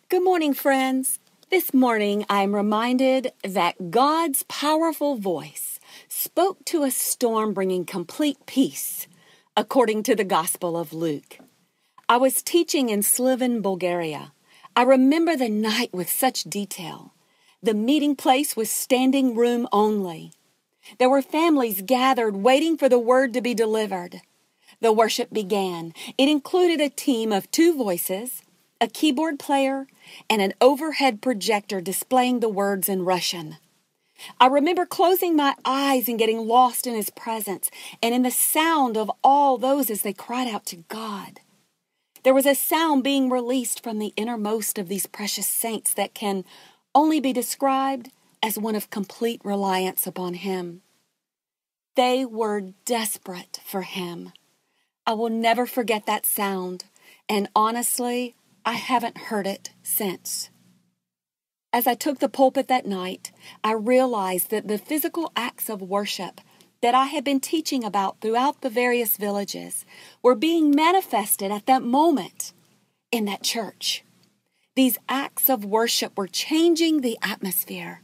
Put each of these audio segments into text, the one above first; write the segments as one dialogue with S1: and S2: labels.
S1: Good morning, friends. This morning, I'm reminded that God's powerful voice spoke to a storm bringing complete peace, according to the Gospel of Luke. I was teaching in Sliven, Bulgaria. I remember the night with such detail. The meeting place was standing room only. There were families gathered waiting for the word to be delivered. The worship began. It included a team of 2 voices, a keyboard player, and an overhead projector displaying the words in Russian. I remember closing my eyes and getting lost in His presence and in the sound of all those as they cried out to God. There was a sound being released from the innermost of these precious saints that can only be described as one of complete reliance upon Him. They were desperate for Him. I will never forget that sound, and honestly, I haven't heard it since. As I took the pulpit that night, I realized that the physical acts of worship that I had been teaching about throughout the various villages were being manifested at that moment in that church. These acts of worship were changing the atmosphere.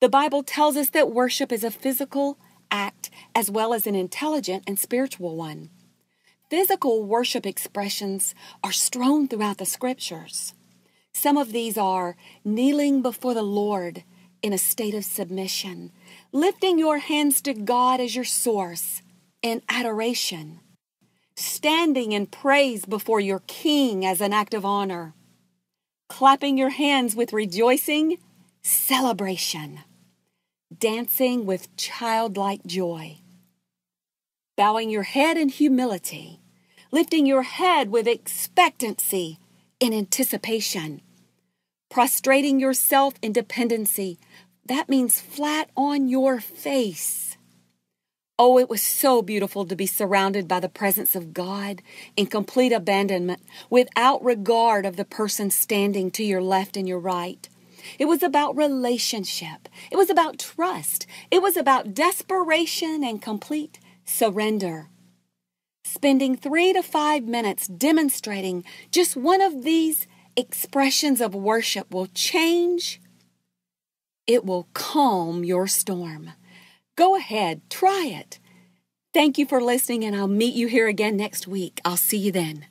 S1: The Bible tells us that worship is a physical act as well as an intelligent and spiritual one. Physical worship expressions are strewn throughout the scriptures. Some of these are kneeling before the Lord in a state of submission, lifting your hands to God as your source in adoration, standing in praise before your King as an act of honor, clapping your hands with rejoicing, celebration, dancing with childlike joy, bowing your head in humility, lifting your head with expectancy in anticipation, prostrating yourself in dependency. That means flat on your face. Oh, it was so beautiful to be surrounded by the presence of God in complete abandonment, without regard of the person standing to your left and your right. It was about relationship. It was about trust. It was about desperation and complete surrender. Spending 3 to 5 minutes demonstrating just one of these expressions of worship will change. It will calm your storm. Go ahead, try it. Thank you for listening, and I'll meet you here again next week. I'll see you then.